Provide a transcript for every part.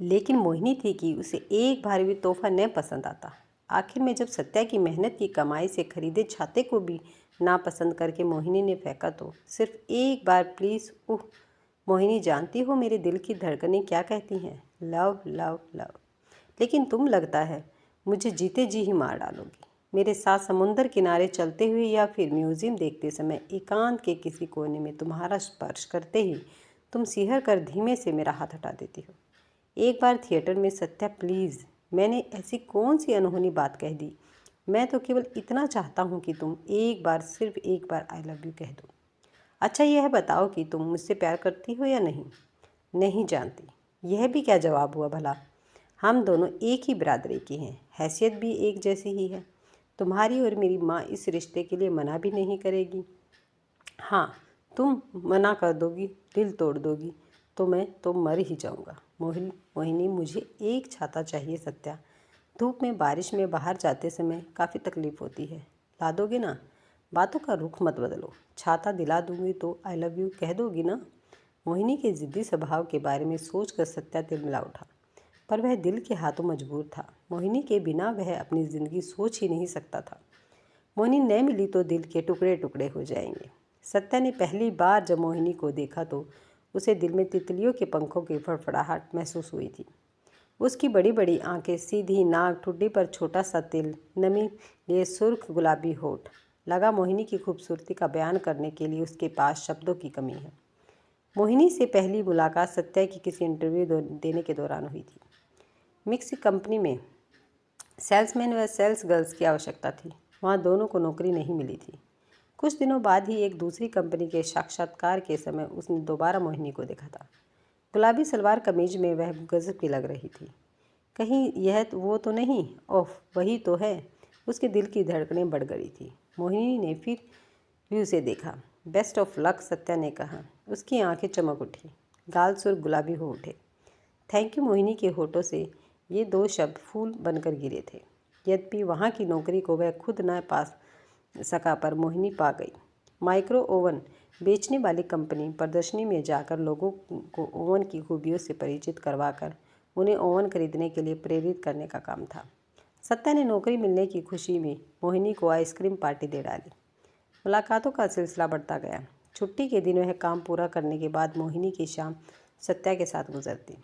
लेकिन मोहिनी थी कि उसे एक बार भी तोहफा न पसंद आता। आखिर में जब सत्या की मेहनत की कमाई से खरीदे छाते को भी नापसंद करके मोहिनी ने फेंका तो सिर्फ एक बार प्लीज़। उह मोहिनी, जानती हो मेरे दिल की धड़कनें क्या कहती हैं? Love love love. लेकिन तुम लगता है मुझे जीते जी ही मार डालोगी। मेरे साथ समुंदर किनारे चलते हुए या फिर म्यूजियम देखते समय एकांत के किसी कोने में तुम्हारा स्पर्श करते ही तुम सिहर कर धीमे से मेरा हाथ हटा देती हो। एक बार थिएटर में सत्या प्लीज़, मैंने ऐसी कौन सी अनहोनी बात कह दी? मैं तो केवल इतना चाहता हूँ कि तुम एक बार, सिर्फ एक बार आई लव यू कह दो। अच्छा यह बताओ कि तुम मुझसे प्यार करती हो या नहीं? नहीं जानती। यह भी क्या जवाब हुआ भला? हम दोनों एक ही बिरादरी के हैं, हैसियत भी एक जैसी ही है। तुम्हारी और मेरी माँ इस रिश्ते के लिए मना भी नहीं करेगी। हाँ, तुम मना कर दोगी, दिल तोड़ दोगी तो मैं तो मर ही जाऊंगा। मोहिनी, मुझे एक छाता चाहिए सत्या। धूप में, बारिश में बाहर जाते समय काफ़ी तकलीफ़ होती है। ला दोगे ना? बातों का रुख मत बदलो। छाता दिला दूंगी तो आई लव यू कह दोगी ना? मोहिनी के ज़िद्दी स्वभाव के बारे में सोचकर सत्या तिलमिला उठा, पर वह दिल के हाथों मजबूर था। मोहिनी के बिना वह अपनी ज़िंदगी सोच ही नहीं सकता था। मोहिनी न मिली तो दिल के टुकड़े टुकड़े हो जाएंगे। सत्या ने पहली बार जब मोहिनी को देखा तो उसे दिल में तितलियों के पंखों की फड़फड़ाहट महसूस हुई थी। उसकी बड़ी बड़ी आंखें, सीधी नाक, ठुड्डी पर छोटा सा तिल, नमी ये सुर्ख गुलाबी होठ। लगा मोहिनी की खूबसूरती का बयान करने के लिए उसके पास शब्दों की कमी है। मोहिनी से पहली मुलाकात सत्या की किसी इंटरव्यू देने के दौरान हुई थी। मिक्स कंपनी में सेल्समैन व सेल्स गर्ल्स की आवश्यकता थी। वहाँ दोनों को नौकरी नहीं मिली थी। कुछ दिनों बाद ही एक दूसरी कंपनी के साक्षात्कार के समय उसने दोबारा मोहिनी को देखा था। गुलाबी सलवार कमीज में वह गजब की लग रही थी। कहीं यह वो तो नहीं? ओह वही तो है। उसके दिल की धड़कनें बढ़ गई थी। मोहिनी ने फिर भी उसे देखा। बेस्ट ऑफ लक, सत्या ने कहा। उसकी आंखें चमक उठी, गाल सुर्ख गुलाबी हो उठे। Thank you. मोहिनी के होठों से ये दो शब्द फूल बनकर गिरे थे। यद्यपि वहाँ की नौकरी को वह खुद न पा सका, पर मोहिनी पा गई। माइक्रो ओवन बेचने वाली कंपनी प्रदर्शनी में जाकर लोगों को ओवन की खूबियों से परिचित करवाकर उन्हें ओवन खरीदने के लिए प्रेरित करने का काम था। सत्या ने नौकरी मिलने की खुशी में मोहिनी को आइसक्रीम पार्टी दे डाली। मुलाकातों का सिलसिला बढ़ता गया। छुट्टी के दिन वह काम पूरा करने के बाद मोहिनी की शाम सत्या के साथ गुजरती।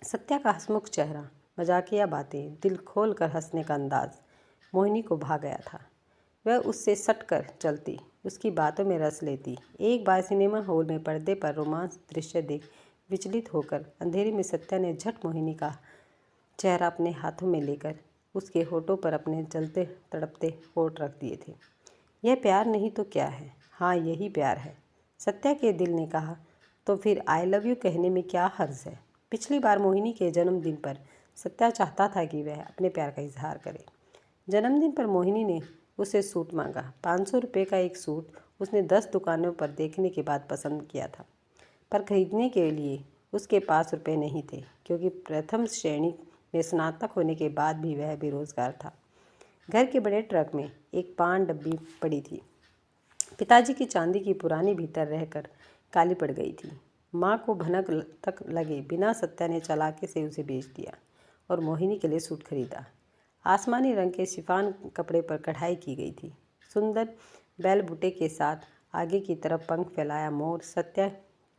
सत्या का हंसमुख चेहरा, मजाकिया बातें, दिल खोल कर हंसने का अंदाज मोहिनी को भा गया था। वह उससे सट कर चलती, उसकी बातों में रस लेती। एक बार सिनेमा हॉल में पर्दे पर रोमांस दृश्य देख विचलित होकर अंधेरे में सत्या ने झट मोहिनी का चेहरा अपने हाथों में लेकर उसके होठों पर अपने जलते तड़पते होठ रख दिए थे। यह प्यार नहीं तो क्या है? हाँ, यही प्यार है, सत्या के दिल ने कहा। तो फिर आई लव यू कहने में क्या हर्ज है? पिछली बार मोहिनी के जन्मदिन पर सत्या चाहता था कि वह अपने प्यार का इजहार करे। जन्मदिन पर मोहिनी ने उससे सूट मांगा। 500 रुपये का एक सूट उसने 10 दुकानों पर देखने के बाद पसंद किया था, पर खरीदने के लिए उसके पास रुपये नहीं थे, क्योंकि प्रथम श्रेणी में स्नातक होने के बाद भी वह बेरोजगार था। घर के बड़े ट्रक में एक पान डब्बी पड़ी थी। पिताजी की चांदी की पुरानी भीतर रहकर काली पड़ गई थी। माँ को भनक तक लगे बिना सत्या ने चालाकी से उसे बेच दिया और मोहिनी के लिए सूट खरीदा। आसमानी रंग के शिफान कपड़े पर कढ़ाई की गई थी। सुंदर बैल बूटे के साथ आगे की तरफ पंख फैलाया मोर। सत्या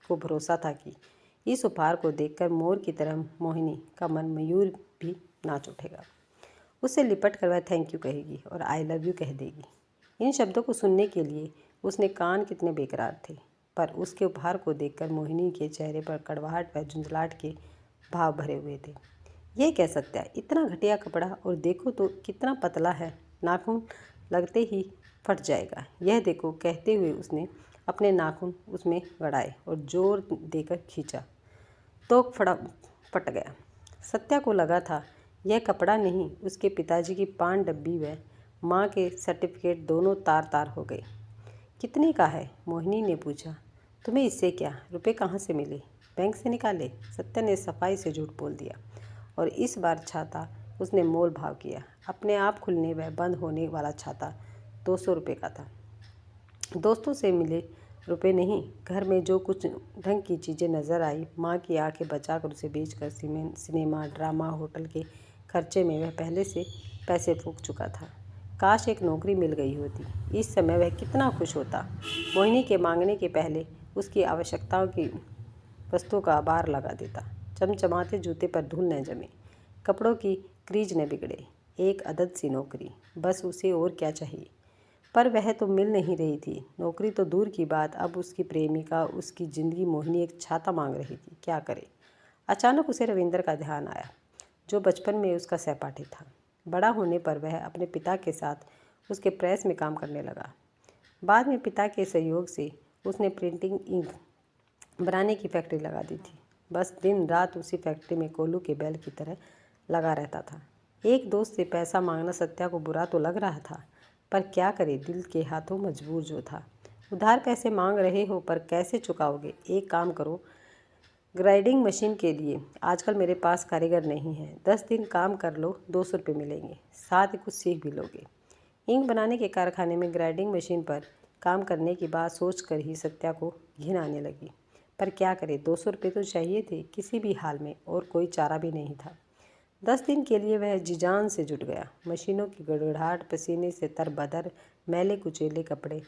को भरोसा था कि इस उपहार को देखकर मोर की तरह मोहिनी का मन मयूर भी नाच उठेगा। उससे लिपट कर वह थैंक यू कहेगी और आई लव यू कह देगी। इन शब्दों को सुनने के लिए उसने कान कितने बेकरार थे, पर उसके उपहार को देखकर मोहिनी के चेहरे पर कड़वाहट व झुंझलाहट के भाव भरे हुए थे। यह क्या सत्या, इतना घटिया कपड़ा, और देखो तो कितना पतला है, नाखून लगते ही फट जाएगा। यह देखो, कहते हुए उसने अपने नाखून उसमें गड़ाए और जोर देकर खींचा तो फट गया। सत्या को लगा था यह कपड़ा नहीं, उसके पिताजी की पान डब्बी व माँ के सर्टिफिकेट दोनों तार तार हो गए। कितने का है? मोहिनी ने पूछा। तुम्हें इससे क्या, रुपए कहाँ से मिले? बैंक से निकाले? सत्या ने सफाई से झूठ बोल दिया और इस बार छाता उसने मोल भाव किया। अपने आप खुलने व बंद होने वाला छाता 200 रुपये का था। दोस्तों से मिले रुपए नहीं, घर में जो कुछ ढंग की चीज़ें नज़र आई, माँ की आंखें बचाकर उसे बेचकर सिनेमा, ड्रामा, होटल के खर्चे में वह पहले से पैसे फूंक चुका था। काश एक नौकरी मिल गई होती। इस समय वह कितना खुश होता। मोहिनी के मांगने के पहले उसकी आवश्यकताओं की वस्तुओं का आभार लगा देता। चमचमाते जूते पर धूल न जमे, कपड़ों की क्रीज न बिगड़े। एक अदद सी नौकरी, बस उसे और क्या चाहिए। पर वह तो मिल नहीं रही थी। नौकरी तो दूर की बात, अब उसकी प्रेमिका, उसकी ज़िंदगी मोहिनी एक छाता मांग रही थी। क्या करे। अचानक उसे रविंद्र का ध्यान आया, जो बचपन में उसका सहपाठी था। बड़ा होने पर वह अपने पिता के साथ उसके प्रेस में काम करने लगा। बाद में पिता के सहयोग से उसने प्रिंटिंग इंक बनाने की फैक्ट्री लगा दी थी। बस दिन रात उसी फैक्ट्री में कोल्हू के बैल की तरह लगा रहता था। एक दोस्त से पैसा मांगना सत्या को बुरा तो लग रहा था, पर क्या करे, दिल के हाथों मजबूर जो था। उधार पैसे मांग रहे हो पर कैसे चुकाओगे। एक काम करो, ग्राइंडिंग मशीन के लिए आजकल मेरे पास कारीगर नहीं है। 10 दिन काम कर लो, 200 रुपये मिलेंगे, साथ ही कुछ सीख भी लोगे। इंक बनाने के कारखाने में ग्राइंडिंग मशीन पर काम करने की बात सोचकर ही सत्या को घिन आने लगी। पर क्या करे, 200 रुपये तो चाहिए थे किसी भी हाल में, और कोई चारा भी नहीं था। 10 दिन के लिए वह जी-जान से जुट गया। मशीनों की गड़गड़ाहट, पसीने से तरबदर मैले कुचेले कपड़े,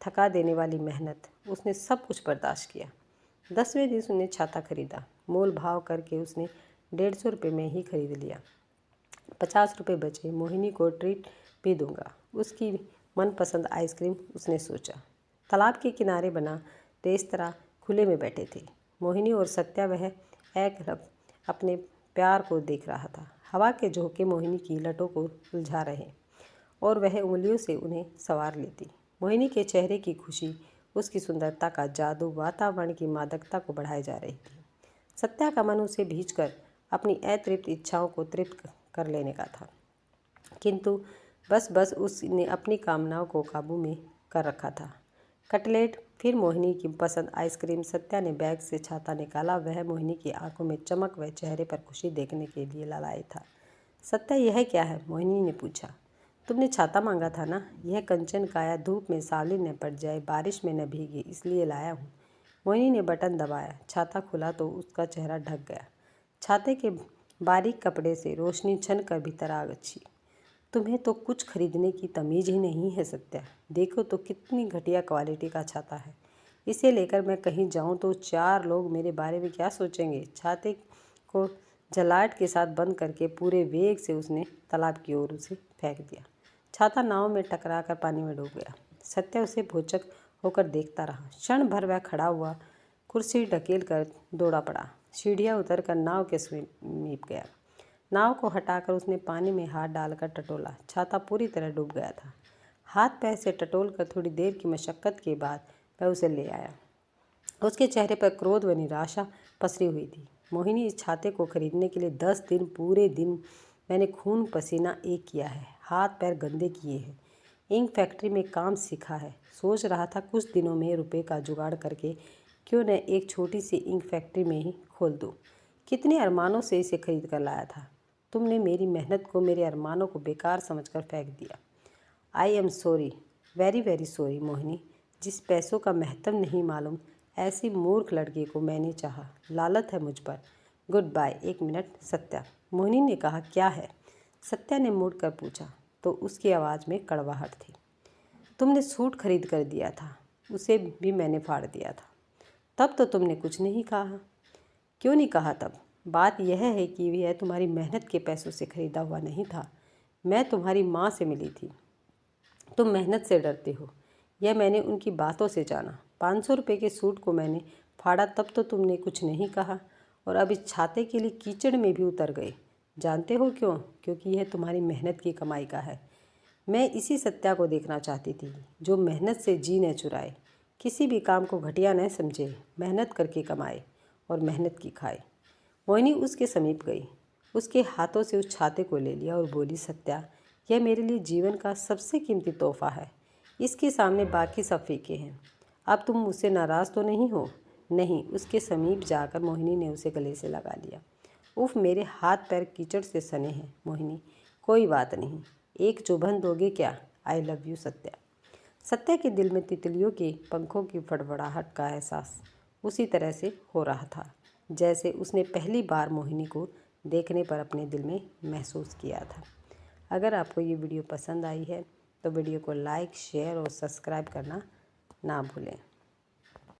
थका देने वाली मेहनत, उसने सब कुछ बर्दाश्त किया। 10वें दिन उसने छाता खरीदा। मोल भाव करके उसने 150 रुपये में ही खरीद लिया। 50 रुपये बचे, मोहिनी को ट्रीट भी दूंगा, उसकी मनपसंद आइसक्रीम, उसने सोचा। तालाब के किनारे बना रेस्तरां खुले में बैठे थे। मोहिनी और सत्या वह एक अपने प्यार को देख रहा था। हवा के झोंके मोहिनी की लटों को उलझा रहे और वह उंगलियों से उन्हें संवार लेती। मोहिनी के चेहरे की खुशी, उसकी सुंदरता का जादू वातावरण की मादकता को बढ़ाए जा रही थी। सत्या का मन उसे भींचकर अपनी अतृप्त इच्छाओं को तृप्त कर लेने का था, किंतु बस उसने अपनी कामनाओं को काबू में कर रखा था। कटलेट, फिर मोहिनी की पसंद आइसक्रीम। सत्या ने बैग से छाता निकाला। वह मोहिनी की आंखों में चमक व चेहरे पर खुशी देखने के लिए लालायित था। सत्या, यह क्या है? मोहिनी ने पूछा। तुमने छाता मांगा था ना? यह कंचन काया धूप में सावली न पड़ जाए, बारिश में न भीगे, इसलिए लाया हूँ। मोहिनी ने बटन दबाया। छाता खुला तो उसका चेहरा ढक गया। छाते के बारीक कपड़े से रोशनी छन कर भीतर आ गई। तुम्हें तो कुछ खरीदने की तमीज़ ही नहीं है सत्या। देखो तो कितनी घटिया क्वालिटी का छाता है। इसे लेकर मैं कहीं जाऊं तो 4 लोग मेरे बारे में क्या सोचेंगे। छाते को जलाट के साथ बंद करके पूरे वेग से उसने तालाब की ओर उसे फेंक दिया। छाता नाव में टकरा कर पानी में डूब गया। सत्या उसे भौचक होकर देखता रहा। क्षण भर वह खड़ा हुआ, कुर्सी ढकेल कर दौड़ा पड़ा। सीढ़ियाँ उतर कर नाव के समीप गया। नाव को हटाकर उसने पानी में हाथ डालकर टटोला। छाता पूरी तरह डूब गया था। हाथ पैर से टटोल कर थोड़ी देर की मशक्कत के बाद वह उसे ले आया। उसके चेहरे पर क्रोध व निराशा पसरी हुई थी। मोहिनी, इस छाते को खरीदने के लिए 10 दिन, पूरे दिन मैंने खून पसीना एक किया है, हाथ पैर गंदे किए हैं, इंक फैक्ट्री में काम सीखा है। सोच रहा था कुछ दिनों में रुपए का जुगाड़ करके क्यों न एक छोटी सी इंक फैक्ट्री में ही खोल दूँ। कितने अरमानों से इसे खरीद कर लाया था। तुमने मेरी मेहनत को, मेरे अरमानों को बेकार समझकर फेंक दिया। I am sorry, very very sorry Mohini. जिस पैसों का महत्व नहीं मालूम, ऐसी मूर्ख लड़की को मैंने चाहा। लालत है मुझ पर। Goodbye. 1 minute Satya, Mohini ने कहा। क्या है? सत्या ने मुड़कर पूछा तो उसकी आवाज़ में कड़वाहट थी। तुमने सूट खरीद कर दिया था, उसे भी मैंने फाड़ दिया था। तब तो तुमने कुछ नहीं कहा। क्यों नहीं कहा तब? बात यह है कि यह तुम्हारी मेहनत के पैसों से खरीदा हुआ नहीं था। मैं तुम्हारी माँ से मिली थी। तुम मेहनत से डरते हो, यह मैंने उनकी बातों से जाना। 500 रुपये के सूट को मैंने फाड़ा, तब तो तुमने कुछ नहीं कहा, और अब इस छाते के लिए कीचड़ में भी उतर गए। जानते हो क्यों? क्योंकि यह तुम्हारी मेहनत की कमाई का है। मैं इसी सत्या को देखना चाहती थी, जो मेहनत से जी न चुराए, किसी भी काम को घटिया न समझे, मेहनत करके कमाए और मेहनत की खाए। मोहिनी उसके समीप गई, उसके हाथों से उस छाते को ले लिया और बोली, सत्या, यह मेरे लिए जीवन का सबसे कीमती तोहफा है। इसके सामने बाकी सब फीके हैं। अब तुम मुझसे नाराज़ तो नहीं हो? नहीं। उसके समीप जाकर मोहिनी ने उसे गले से लगा लिया। उफ, मेरे हाथ पैर कीचड़ से सने हैं मोहिनी। कोई बात नहीं, एक चुभन दोगे क्या? I love you Satya. Satya के दिल में तितलियों के पंखों की फड़फड़ाहट का एहसास उसी तरह से हो रहा था जैसे उसने पहली बार मोहिनी को देखने पर अपने दिल में महसूस किया था। अगर आपको ये वीडियो पसंद आई है तो वीडियो को लाइक, शेयर और सब्सक्राइब करना ना भूलें।